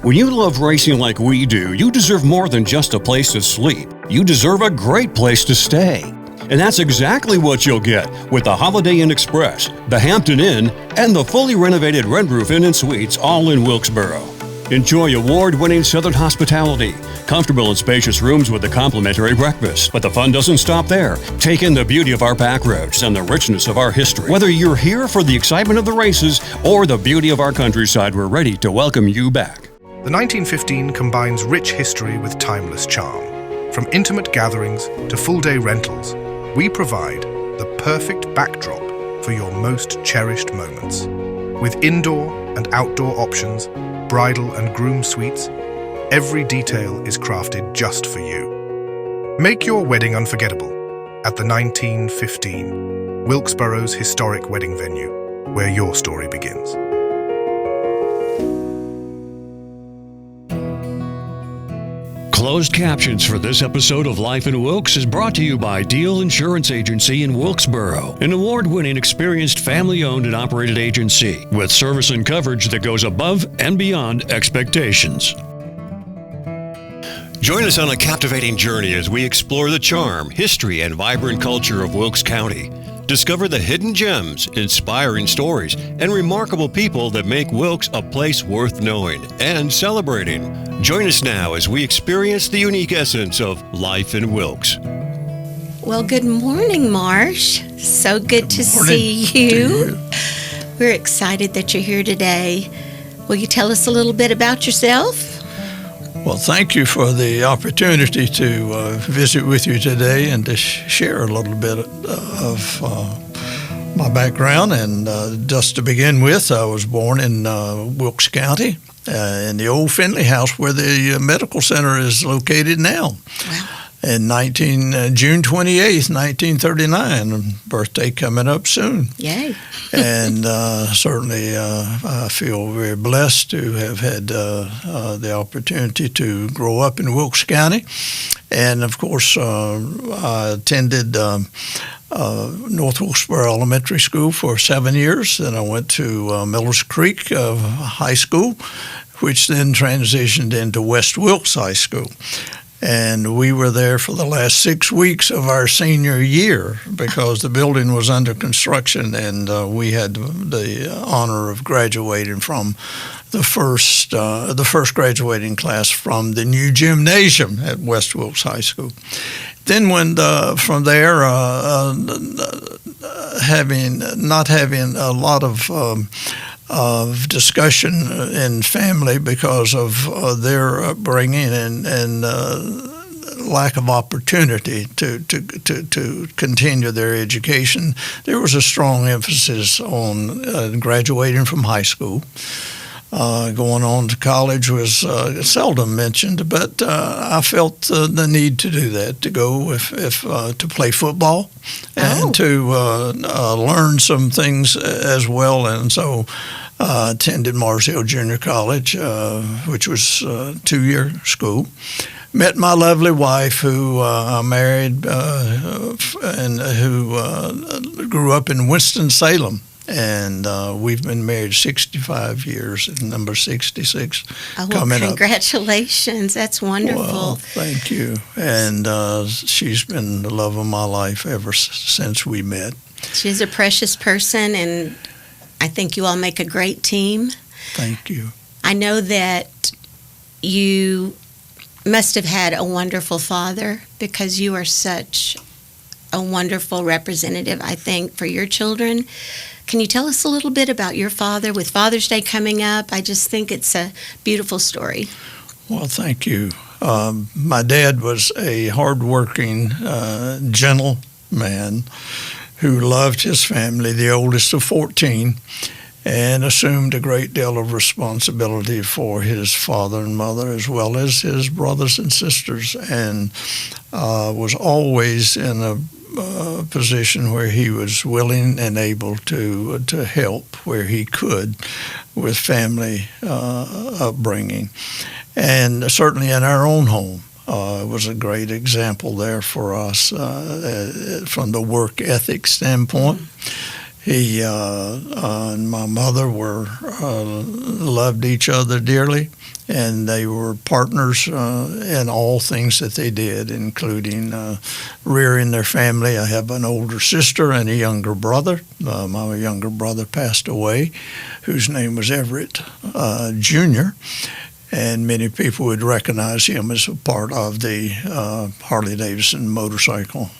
When you love racing like we do, you deserve more than just a place to sleep. You deserve a great place to stay. And that's exactly what you'll get with the Holiday Inn Express, the Hampton Inn, and the fully renovated Red Roof Inn and Suites, all in Wilkesboro. Enjoy award-winning Southern hospitality, comfortable and spacious rooms with a complimentary breakfast. But the fun doesn't stop there. Take in the beauty of our back roads and the richness of our history. Whether you're here for the excitement of the races or the beauty of our countryside, we're ready to welcome you back. The 1915 combines rich history with timeless charm. From intimate gatherings to full-day rentals, we provide the perfect backdrop for your most cherished moments. With indoor and outdoor options, bridal and groom suites, every detail is crafted just for you. Make your wedding unforgettable at the 1915, Wilkesboro's historic wedding venue, where your story begins. Closed captions for this episode of Life in Wilkes is brought to you by Deal Insurance Agency in Wilkesboro, an award-winning, experienced, family-owned and operated agency with service and coverage that goes above and beyond expectations. Join us on a captivating journey as we explore the charm, history, and vibrant culture of Wilkes County. Discover the hidden gems, inspiring stories, and remarkable people that make Wilkes a place worth knowing and celebrating. Join us now as we experience the unique essence of life in Wilkes. Well, good morning, Marsh. So good to see you. We're excited that you're here today. Will you tell us a little bit about yourself? Well, thank you for the opportunity to visit with you today and to share a little bit of my background. And just to begin with, I was born in Wilkes County in the old Finley House where the medical center is located now. Wow. In June 28th, 1939, birthday coming up soon. Yay. And certainly I feel very blessed to have had the opportunity to grow up in Wilkes County. And, of course, I attended North Wilkesboro Elementary School for 7 years. Then I went to Millers Creek High School, which then transitioned into West Wilkes High School. And we were there for the last 6 weeks of our senior year because the building was under construction, and we had the honor of graduating from the first graduating class from the new gymnasium at West Wilkes High School. Then from there, not having a lot of discussion in family because of their upbringing and lack of opportunity to continue their education. There was a strong emphasis on graduating from high school. Going on to college was seldom mentioned, but I felt the need to do that, to go if to play football and to learn some things as well. And so attended Marsh Lyall Junior College, which was a 2-year school. Met my lovely wife, who I married and who grew up in Winston-Salem. And we've been married 65 years, and number 66 coming up. Congratulations. That's wonderful. Well, thank you. And she's been the love of my life ever since we met. She's a precious person, and I think you all make a great team. Thank you. I know that you must have had a wonderful father because you are such a wonderful representative, I think, for your children. Can you tell us a little bit about your father with Father's Day coming up? I just think it's a beautiful story. Well, thank you. My dad was a hardworking, gentle man who loved his family, the oldest of 14, and assumed a great deal of responsibility for his father and mother as well as his brothers and sisters, and was always in a position where he was willing and able to help where he could with family upbringing. And certainly in our own home, it was a great example there for us from the work ethic standpoint. He and my mother loved each other dearly, and they were partners in all things that they did, including rearing their family. I have an older sister and a younger brother. My younger brother passed away, whose name was Everett Jr., and many people would recognize him as a part of the Harley-Davidson motorcycle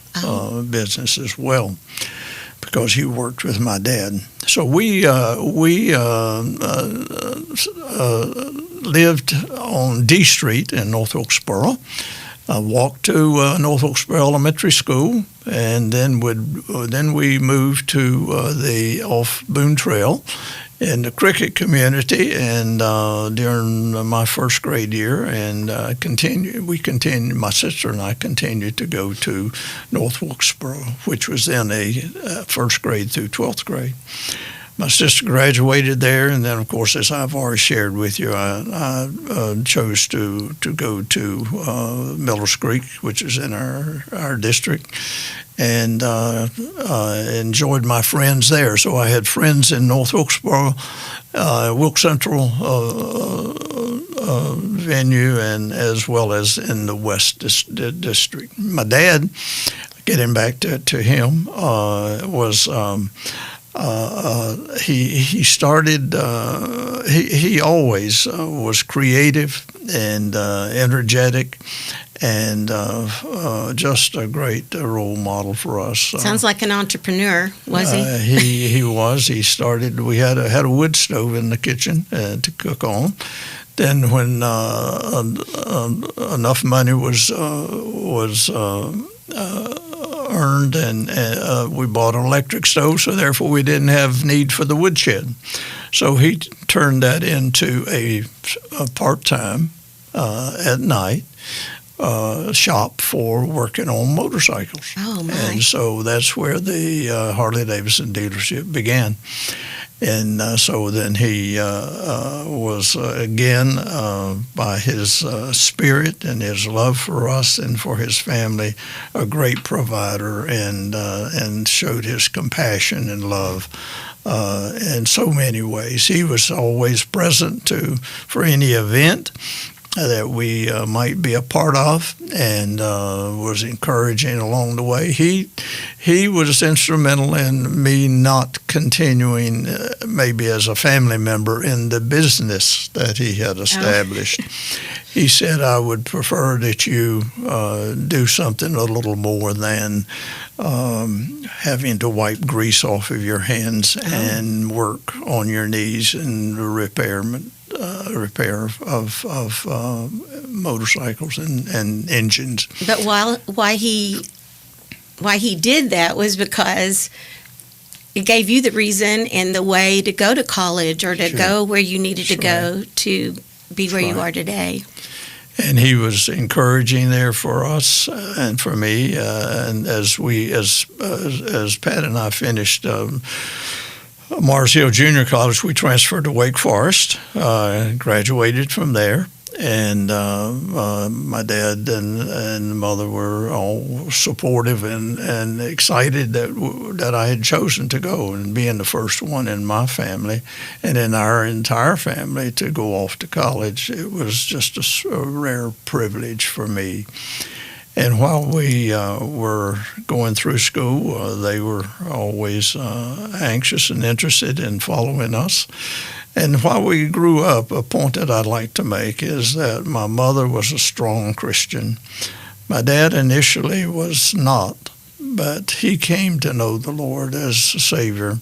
business as well, because he worked with my dad. So we lived on D Street in North Wilkesboro. Walked to North Wilkesboro Elementary School, and then we moved to the off Boone Trail in the cricket community, and during my first grade year, and my sister and I continued to go to North Wilkesboro, which was then a first grade through 12th grade. My sister graduated there, and then, of course, as I've already shared with you, I chose to go to Miller's Creek, which is in our district, and enjoyed my friends there. So I had friends in North Wilkesboro, Wilkes Central venue, and as well as in the West District. My dad, getting back to him, was... he started. He always was creative and energetic, and just a great role model for us. Sounds like an entrepreneur, was he? He was. He started. We had a wood stove in the kitchen to cook on. Then, when enough money was earned, and we bought an electric stove, so therefore we didn't have need for the woodshed. So he turned that into a part-time at night shop for working on motorcycles. Oh, my. And so that's where the Harley-Davidson dealership began. And so then he was, again, by his spirit and his love for us and for his family, a great provider, and showed his compassion and love in so many ways. He was always present for any event that we might be a part of, and was encouraging along the way. He was instrumental in me not continuing, maybe as a family member, in the business that he had established. He said, I would prefer that you do something a little more than having to wipe grease off of your hands and work on your knees in repair of motorcycles and engines. But why he did that was because it gave you the reason and the way to go to college, or to go where you needed to go to be where you are today. And he was encouraging there for us and for me. And as Pat and I finished Marsh Lyall Junior College, we transferred to Wake Forest, graduated from there, and my dad and mother were all supportive and excited that I had chosen to go, and being the first one in my family and in our entire family to go off to college. It was just a rare privilege for me. And while we were going through school, they were always anxious and interested in following us. And while we grew up, a point that I'd like to make is that my mother was a strong Christian. My dad initially was not, but he came to know the Lord as a Savior.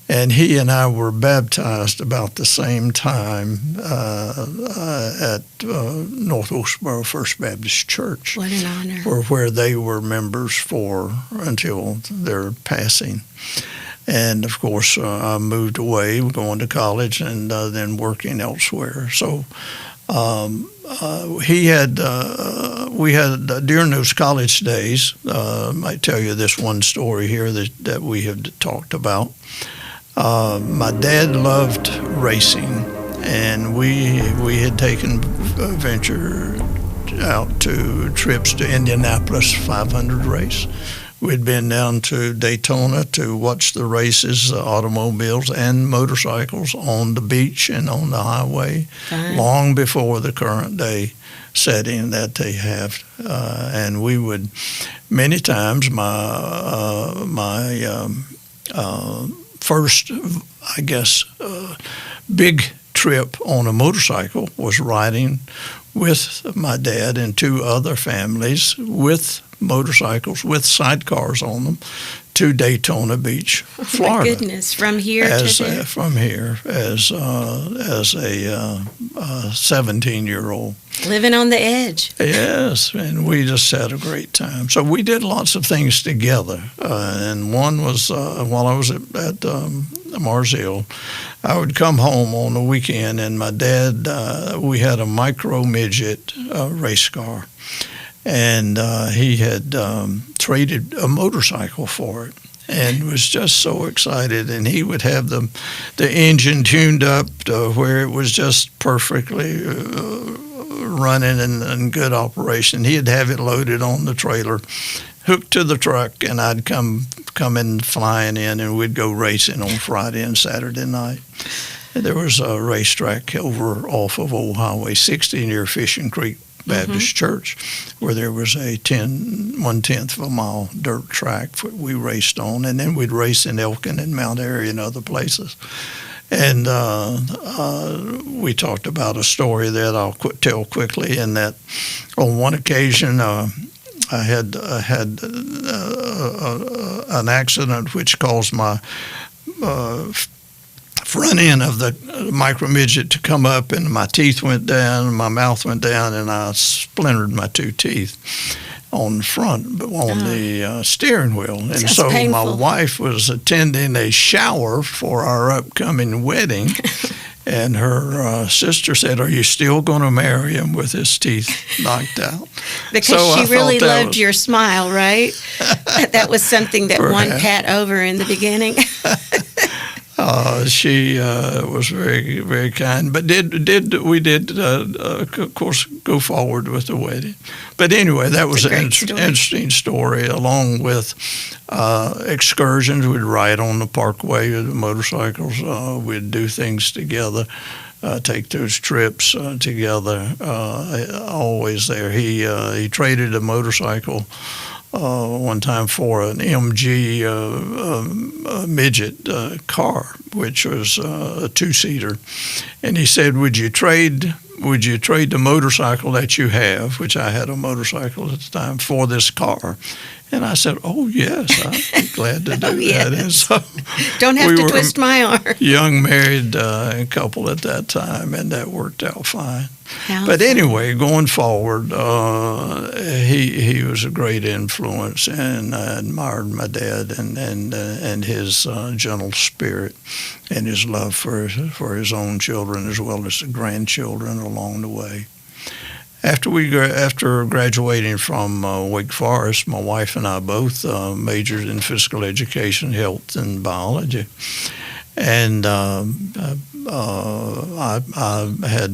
And he and I were baptized about the same time at North Wilkesboro First Baptist Church. What an honor. Where they were members until their passing. And, of course, I moved away, going to college, and then working elsewhere. So we had during those college days, I might tell you this one story here that we have talked about. My dad loved racing, and we had taken a venture out to trips to Indianapolis 500 race. We'd been down to Daytona to watch the races, automobiles and motorcycles on the beach and on the highway, long before the current day setting that they have. And we would, many times, my first, I guess, big trip on a motorcycle was riding with my dad and two other families with motorcycles with sidecars on them to Daytona Beach, Florida. Oh my goodness, from here to there? From here as a 17-year-old. Living on the edge. Yes, and we just had a great time. So we did lots of things together, and one was while I was at Marsh Lyall, I would come home on the weekend, and my dad, we had a micro midget race car, and he had traded a motorcycle for it and was just so excited. And he would have the engine tuned up to where it was just perfectly running and in good operation. He'd have it loaded on the trailer, hooked to the truck, and I'd come in flying in, and we'd go racing on Friday and Saturday night. And there was a racetrack over off of Old Highway 60 near Fishing Creek Baptist Church, where there was a 1/10 of a mile dirt track we raced on, and then we'd race in Elkin and Mount Airy and other places. And we talked about a story that I'll tell quickly, in that on one occasion I had an accident which caused my front end of the micro midget to come up, and my teeth went down, my mouth went down, and I splintered my two teeth on the front, on the steering wheel. And That's so painful. my wife was attending a shower for our upcoming wedding, and her sister said, "Are you still going to marry him with his teeth knocked out?" Because So I she really thought that loved was- your smile, right? That was something that won Perhaps. Pat over in the beginning. She was very, very kind, but we did of course go forward with the wedding. But anyway, that was a an great story. interesting story, along with excursions. We'd ride on the parkway with the motorcycles. We'd do things together, take those trips together. Always there. He traded a motorcycle one time for an MG midget car, which was a two-seater, and he said, "Would you trade the motorcycle that you have," which I had a motorcycle at the time, "for this car?" And I said, "Oh yes, I'd be glad to do that." And so Don't have we to were twist my arm. young married couple at that time, and that worked out fine. How But fun. anyway, going forward, he was a great influence, and I admired my dad and his gentle spirit and his love for his own children as well as the grandchildren along the way. After graduating from Wake Forest, my wife and I both majored in physical education, health, and biology. And I had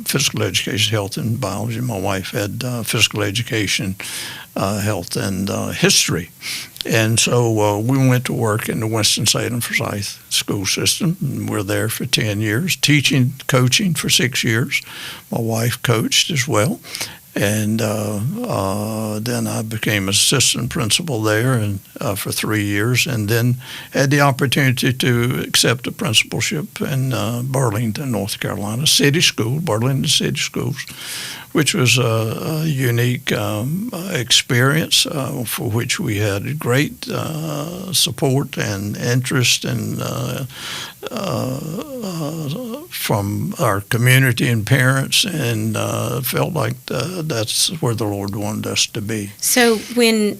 physical education, health, and biology. My wife had physical education, health, and history. And so we went to work in the Winston-Salem Forsyth school system, and we're there for 10 years, teaching, coaching for 6 years. My wife coached as well. And then I became assistant principal there and for 3 years, and then had the opportunity to accept a principalship in Burlington, North Carolina, city school, Burlington City Schools, which was a unique experience for which we had great support and interest and from our community and parents, and felt like that's where the Lord wanted us to be. So when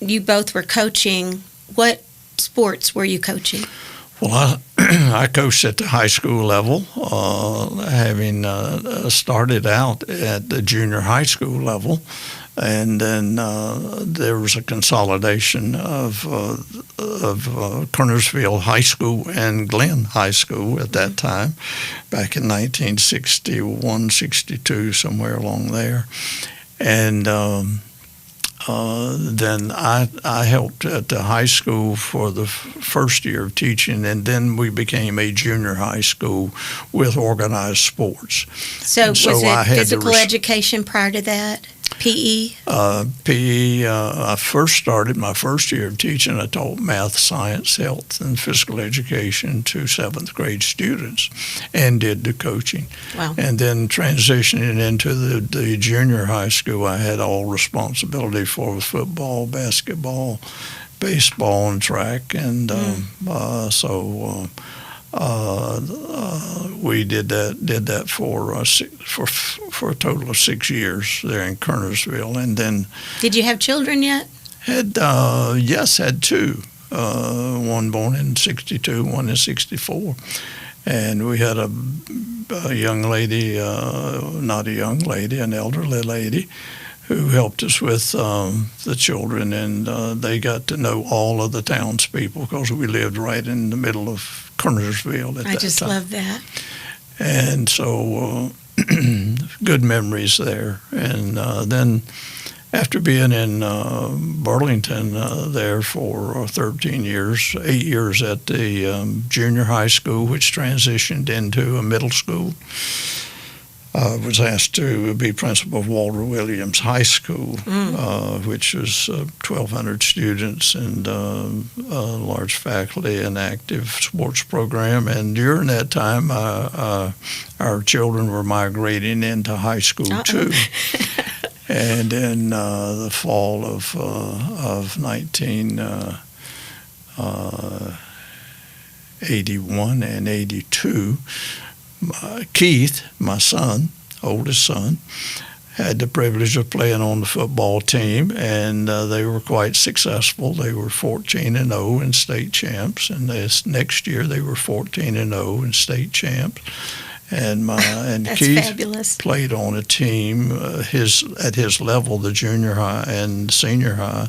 you both were coaching, what sports were you coaching? Well, I coached at the high school level, having started out at the junior high school level, and then there was a consolidation of Kernersville High School and Glenn High School at that time, back in 1961, 62, somewhere along there. And then I helped at the high school for the first year of teaching, and then we became a junior high school with organized sports. So And was I it had physical education prior to that? PE? PE, I first started my first year of teaching. I taught math, science, health, and physical education to seventh grade students and did the coaching. Wow. And then transitioning into the junior high school, I had all responsibility for football, basketball, baseball, and track. And we did that for a total of 6 years there in Kernersville, and then Did you have children yet? had two, one born in '62, one in '64, and we had a young lady, not a young lady, an elderly lady, who helped us with the children, and they got to know all of the townspeople because we lived right in the middle of Kernersville at that time. I just love that. And so good memories there. And then after being in Burlington there for 13 years, 8 years at the junior high school, which transitioned into a middle school, I was asked to be principal of Walter Williams High School, which was 1,200 students and large faculty and active sports program. And during that time, our children were migrating into high school too. And in the fall of 1981 and 82, Keith, my son, oldest son, had the privilege of playing on the football team, and they were quite successful. They were 14-0 and state champs, and this next year they were 14-0 and state champs. And Keith fabulous. Played on a team at his level, the junior high and senior high,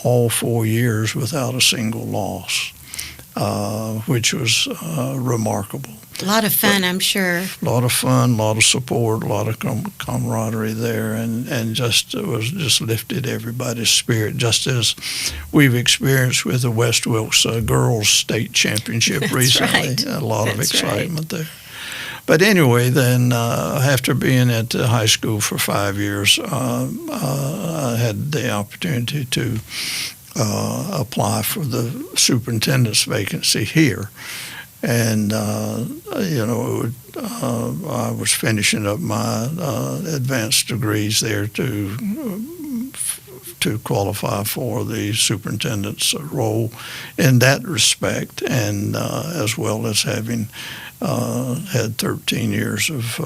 all 4 years without a single loss, which was remarkable. A lot of fun, I'm sure. A lot of fun, a lot of support, a lot of camaraderie there, and just lifted everybody's spirit, just as we've experienced with the West Wilkes Girls State Championship recently. Right. A lot of That's excitement there. But anyway, then after being at the high school for 5 years, I had the opportunity to apply for the superintendent's vacancy here. And, I was finishing up my advanced degrees there to qualify for the superintendent's role in that respect, and as well as having had 13 years of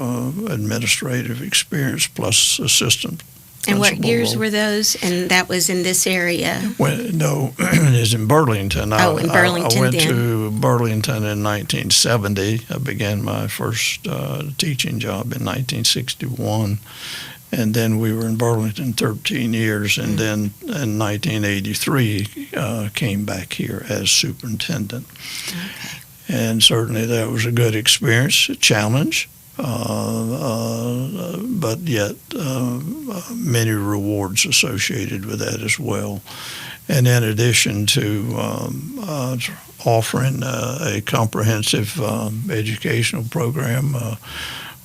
administrative experience plus assistant. And what years role. were those? And that was in this area? No, it is in Burlington. In Burlington I went then. to Burlington in 1970. I began my first teaching job in 1961. And then we were in Burlington 13 years. And then in 1983, came back here as superintendent. Okay. And certainly that was a good experience, a challenge. But yet many rewards associated with that as well. And in addition to offering a comprehensive educational program,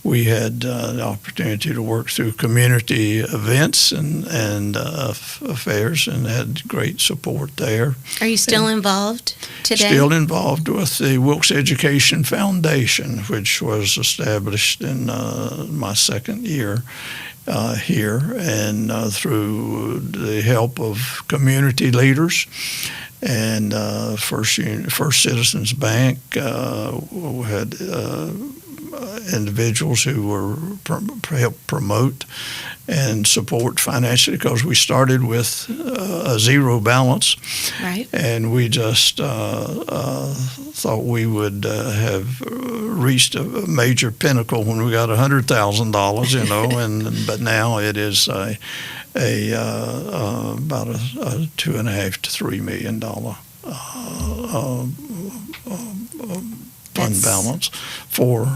we had the opportunity to work through community events and affairs, and had great support there. Are you still involved today? Still involved with the Wilkes Education Foundation, which was established in my second year here, and through the help of community leaders and First Citizens Bank had individuals who were helped promote and support financially, because we started with a zero balance. Right. And we just thought we would have reached a major pinnacle when we got $100,000, but now it is about a $2.5 to $3 million fund balance for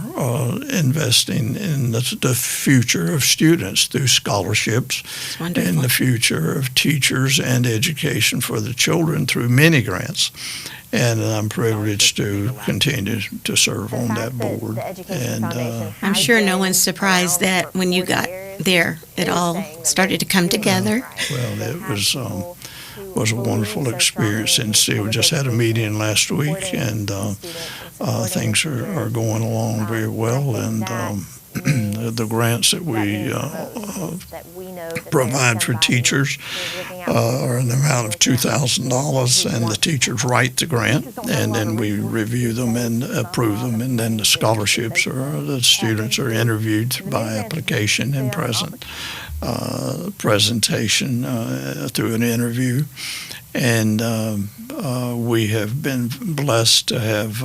investing in the future of students through scholarships, and the future of teachers and education for the children through many grants. And I'm privileged to continue to serve on that board. And I'm sure no one's surprised that when you got there, it all started to come together. Well, it was a wonderful experience, and we just had a meeting last week, and things are going along very well, and the grants that we provide for teachers are an amount of $2,000, and the teachers write the grant, and then we review them and approve them, and then the scholarships the students are interviewed by application and presentation through an interview. And we have been blessed to have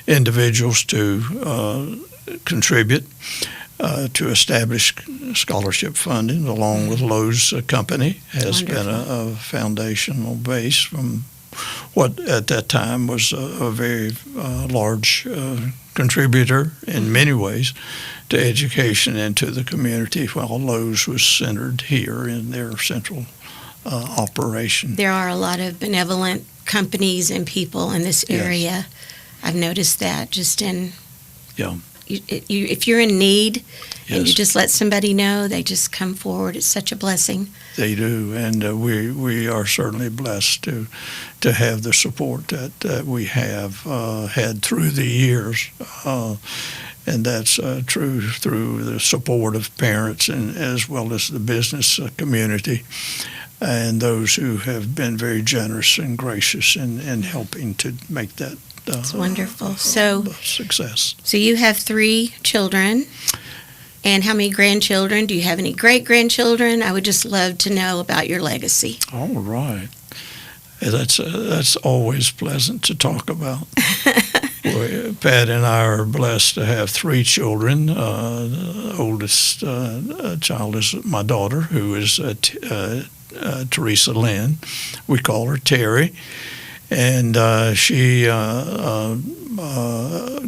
individuals to contribute to establish scholarship funding, along with Lowe's Company has been a foundational base from what at that time was a very large contributor in many ways to education and to the community, while Lowe's was centered here in their central operation. There are a lot of benevolent companies and people in this area. Yes. I've noticed that just in, if you're in need, and you just let somebody know, they just come forward. It's such a blessing. They do, and we are certainly blessed to have the support that we have had through the years. And that's true through the support of parents and as well as the business community, and those who have been very generous and gracious in helping to make that That's wonderful. Success. So you have 3 children. And how many grandchildren? Do you have any great-grandchildren? I would just love to know about your legacy. All right. That's always pleasant to talk about. Pat and I are blessed to have 3 children. The oldest child is my daughter, who is Teresa Lynn. We call her Terry. And she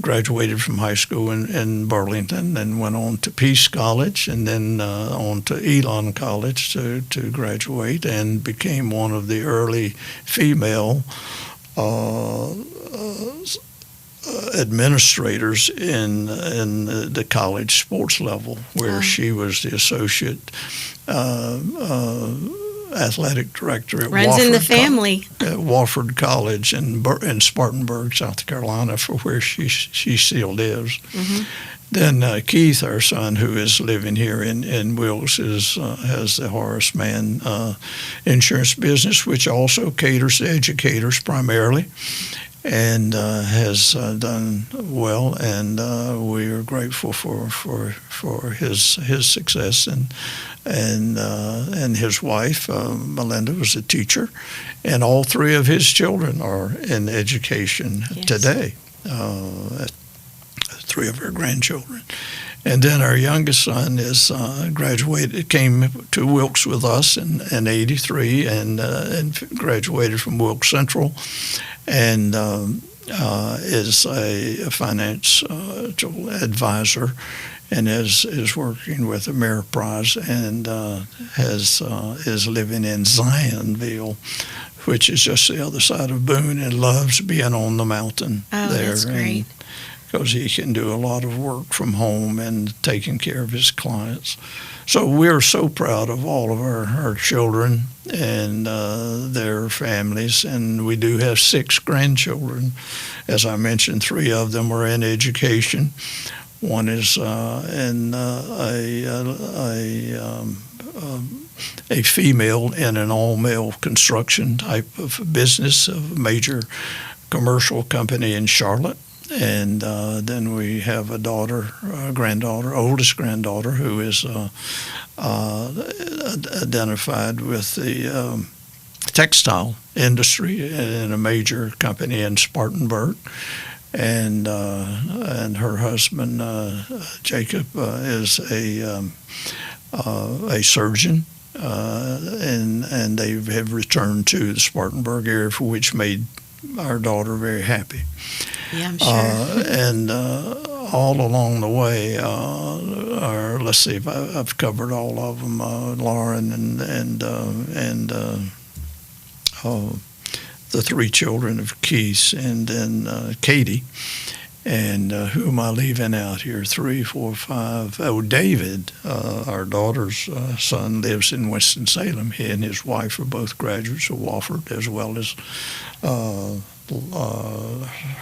graduated from high school in Burlington and went on to Peace College and then on to Elon College to graduate, and became one of the early female administrators in the college sports level, where she was the associate athletic director at Runs in the family. At Wofford College in Spartanburg, South Carolina, for where she still lives. Mm-hmm. Then Keith, our son, who is living here in Wilkes, has the Horace Mann insurance business, which also caters to educators primarily, and has done well. And we are grateful for his success, and his wife, Melinda, was a teacher, and all 3 of his children are in education today, 3 of her grandchildren. And then our youngest son is came to Wilkes with us in 83 and graduated from Wilkes Central, and is a financial advisor, and is working with Ameriprise, and is living in Zionville, which is just the other side of Boone, and loves being on the mountain there. That's great. Because he can do a lot of work from home and taking care of his clients. So we're so proud of all of our children and their families, and we do have 6 grandchildren. As I mentioned, 3 of them are in education. One is in a female in an all-male construction type of business, of a major commercial company in Charlotte. And then we have a granddaughter, oldest granddaughter, who is identified with the textile industry in a major company in Spartanburg. And her husband Jacob is a surgeon, and they have returned to the Spartanburg area, for which made our daughter very happy. Yeah, I'm sure. And all along the way, or let's see if I've covered all of them. Lauren and the three children of Keith, and then Katie. And who am I leaving out here? 3, 4, 5. Oh, David, our daughter's son, lives in Winston-Salem. He and his wife are both graduates of Wofford, as well as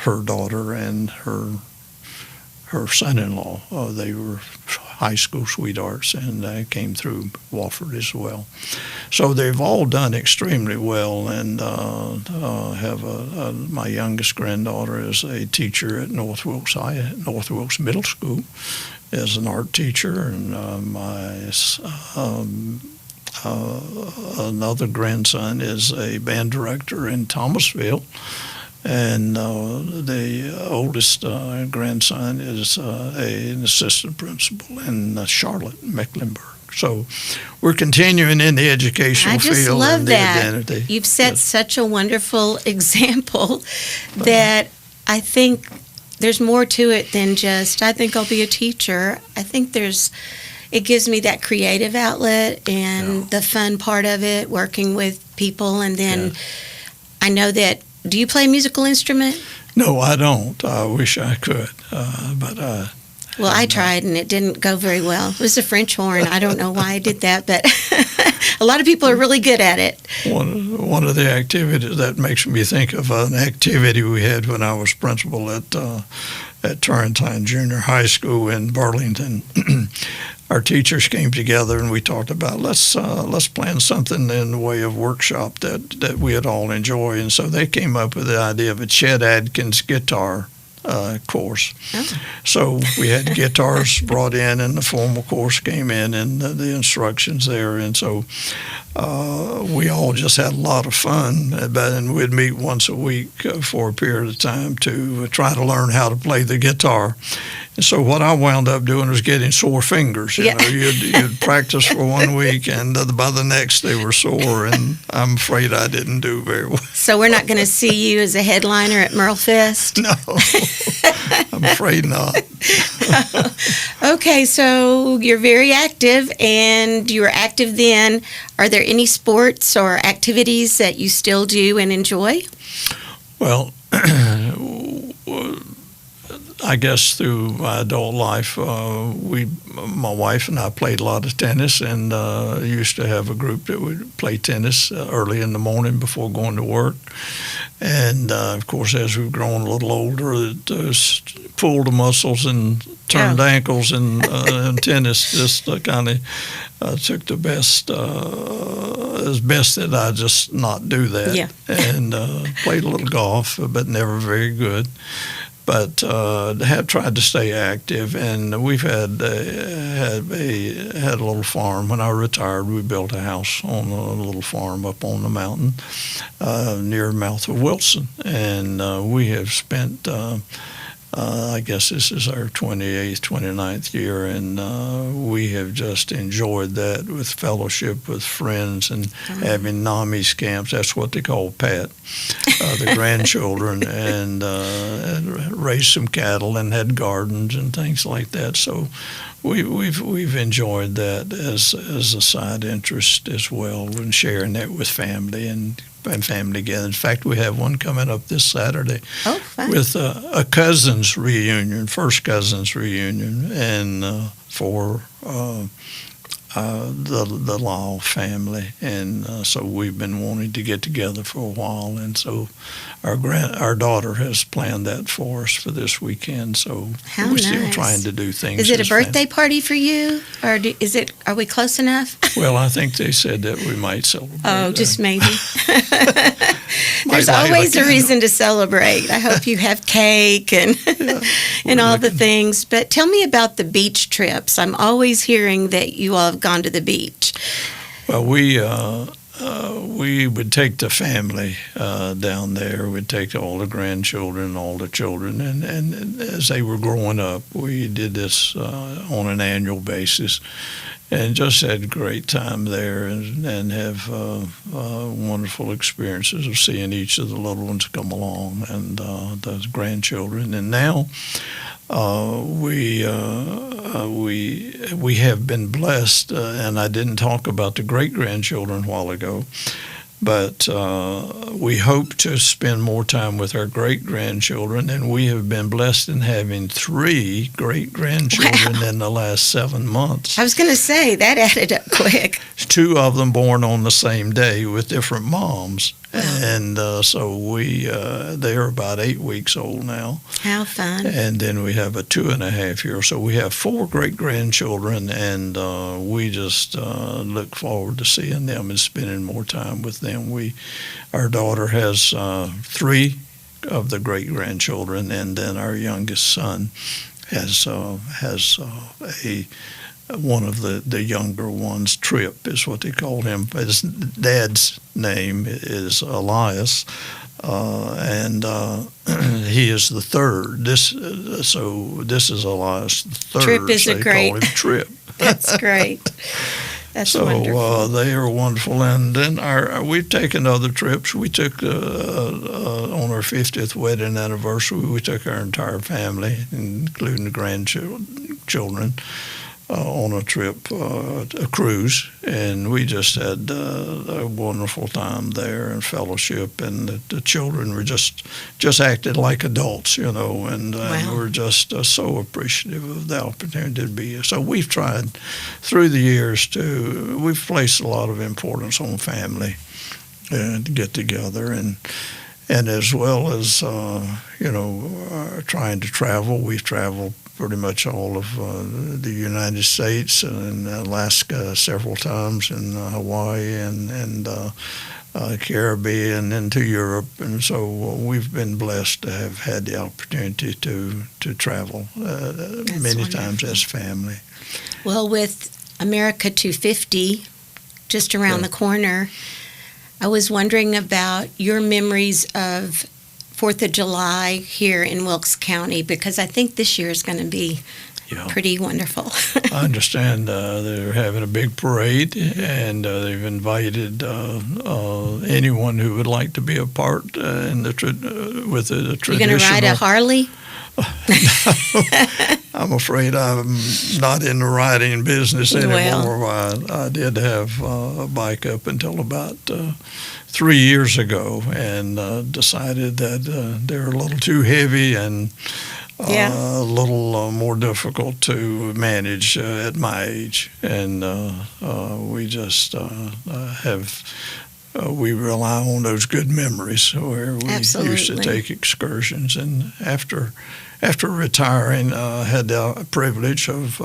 her daughter and her son-in-law. They were high school sweethearts and came through Wofford as well. So they've all done extremely well, and have my youngest granddaughter is a teacher at North Wilkes Middle School as an art teacher, and my another grandson is a band director in Thomasville. And the oldest grandson is an assistant principal in Charlotte, Mecklenburg. So we're continuing in the educational field. I just love and that. The identity. You've set such a wonderful example that I think there's more to it than just, I think I'll be a teacher. I think it gives me that creative outlet and the fun part of it, working with people. And then I know that, do you play a musical instrument? No, I don't. I wish I could, but well, I tried and it didn't go very well. It was a French horn. I don't know why I did that, but a lot of people are really good at it. One of the activities that makes me think of an activity we had when I was principal at Turrentine Junior High School in Burlington. Our teachers came together and we talked about let's plan something in the way of workshop that we'd all enjoy. And so they came up with the idea of a Chet Atkins guitar course. Oh. So we had guitars brought in, and the formal course came in, and the instructions there. And so we all just had a lot of fun, and we'd meet once a week for a period of time to try to learn how to play the guitar. And so what I wound up doing was getting sore fingers. You know, you'd practice for 1 week, and by the next they were sore, and I'm afraid I didn't do very well. So we're not going to see you as a headliner at Merle Fest? No, I'm afraid not. Okay, so you're very active, and you were active then. Are there any sports or activities that you still do and enjoy? Well, I guess through my adult life, my wife and I played a lot of tennis, and used to have a group that would play tennis early in the morning before going to work. And of course, as we've grown a little older, it pulled the muscles and turned ankles, and tennis just kind of took the best. It's best that I just not do that. Yeah. And played a little golf, but never very good. But have tried to stay active, and we've had a little farm. When I retired, we built a house on a little farm up on the mountain near the mouth of Wilson, and we have spent. I guess this is our 28th, 29th year, and we have just enjoyed that with fellowship with friends and having NAMI's camps. That's what they call Pat, the grandchildren, and raised some cattle and had gardens and things like that. So we've enjoyed that as a side interest as well, and sharing that with family and family together. In fact, we have one coming up this Saturday with a cousins reunion, first cousins reunion, and for the Lyall family, and so we've been wanting to get together for a while, and so our daughter has planned that for us for this weekend. So we're still trying to do things. Is it a birthday party for you, or are we close enough? Well, I think they said that we might celebrate. Oh, just maybe. There's always a reason to celebrate. I hope you have cake and all the things. But tell me about the beach trips. I'm always hearing that you all have gone to the beach. Well, we would take the family down there. We'd take all the grandchildren, all the children, and as they were growing up, we did this on an annual basis, and just had a great time there, and have wonderful experiences of seeing each of the little ones come along, and those grandchildren. And now we have been blessed, and I didn't talk about the great-grandchildren a while ago, but we hope to spend more time with our great-grandchildren, and we have been blessed in having 3 great-grandchildren in the last 7 months. I was going to say, that added up quick. 2 of them born on the same day with different moms. And so they're about 8 weeks old now. How fun. And then we have a 2.5-year. So we have 4 great-grandchildren, and we just look forward to seeing them and spending more time with them. Our daughter has 3 of the great-grandchildren, and then our youngest son has one of the younger ones. Trip is what they call him. His dad's name is Elias, and he is the third. This is Elias the third. Trip is so a great. Call him Trip. That's great. That's wonderful. They are wonderful, and then we've taken other trips. We took on our 50th wedding anniversary. We took our entire family, including the grandchildren, on a trip, a cruise, and we just had a wonderful time there and fellowship, and the children were just acted like adults, and we're just so appreciative of the opportunity to be here. So we've tried through the years we've placed a lot of importance on family to get together, and as well as trying to travel. We've traveled pretty much all of the United States and Alaska several times, and Hawaii and Caribbean, and to Europe, and so we've been blessed to have had the opportunity to travel many times as family. Well, with America 250 just around the corner, I was wondering about your memories of 4th of July here in Wilkes County, because I think this year is going to be pretty wonderful. I understand they're having a big parade, and they've invited anyone who would like to be a part with the traditional. You're going to ride a Harley? I'm afraid I'm not in the riding business anymore. I did have a bike up until about 3 years ago, and decided that they're a little too heavy and a little more difficult to manage at my age. And we just we rely on those good memories where we used to take excursions. And after retiring, I had the privilege of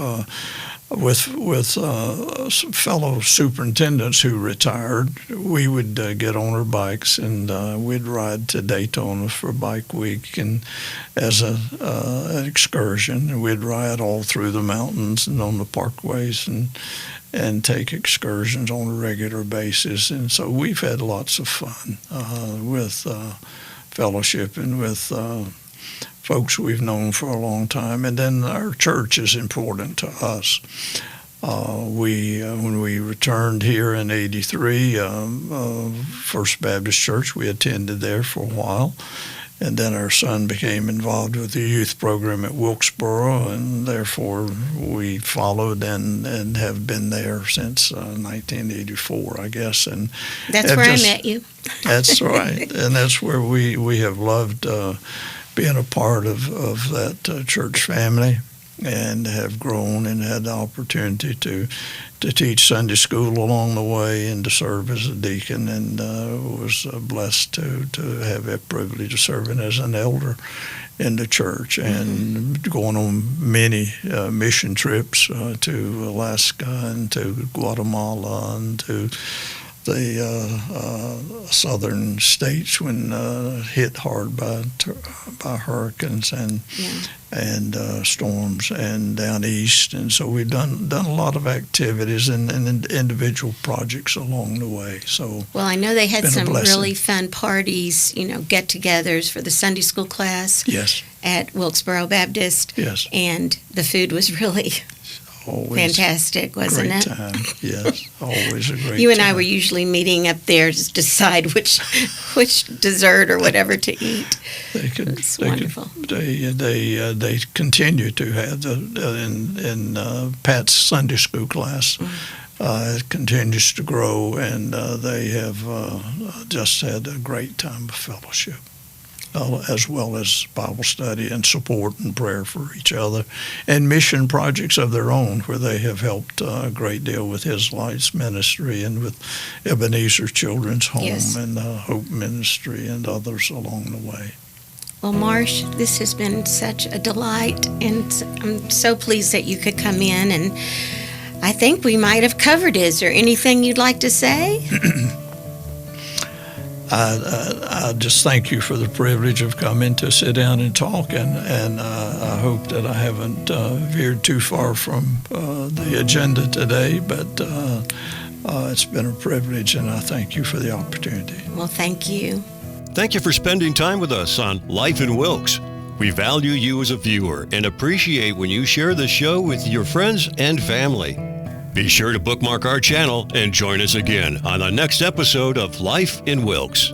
with some fellow superintendents who retired. We would get on our bikes, and we'd ride to Daytona for Bike Week, and as an excursion. And we'd ride all through the mountains and on the parkways, and take excursions on a regular basis. And so we've had lots of fun with fellowship and with folks we've known for a long time. And then our church is important to us. When we returned here in '83, First Baptist Church, we attended there for a while. And then our son became involved with the youth program at Wilkesboro, and therefore we followed and have been there since 1984, I guess. And that's where I met you. That's right, and that's where we have loved being a part of that church family, and have grown and had the opportunity to teach Sunday school along the way and to serve as a deacon, and was blessed to have that privilege of serving as an elder in the church, and going on many mission trips to Alaska and to Guatemala and to the southern states when hit hard by hurricanes and storms, and down east. And so we've done a lot of activities and individual projects along the way. So well, I know they had some really fun parties, get-togethers for the Sunday school class. Yes. At Wilkesboro Baptist. Yes. And the food was really always fantastic, wasn't great it? Time. Yes, always a great You and time. I were usually meeting up there to decide which dessert or whatever to eat. It's wonderful. They continue to have in Pat's Sunday school class. It continues to grow, and they have just had a great time of fellowship, as well as Bible study and support and prayer for each other, and mission projects of their own, where they have helped a great deal with His Light's ministry and with Ebenezer Children's Home. Yes. And Hope Ministry and others along the way. Well, Marsh, this has been such a delight, and I'm so pleased that you could come in, and I think we might have covered it. Is there anything you'd like to say? I just thank you for the privilege of coming to sit down and talk, and I hope that I haven't veered too far from the agenda today, but it's been a privilege, and I thank you for the opportunity. Well, thank you. Thank you for spending time with us on Life in Wilkes. We value you as a viewer and appreciate when you share the show with your friends and family. Be sure to bookmark our channel and join us again on the next episode of Life in Wilkes.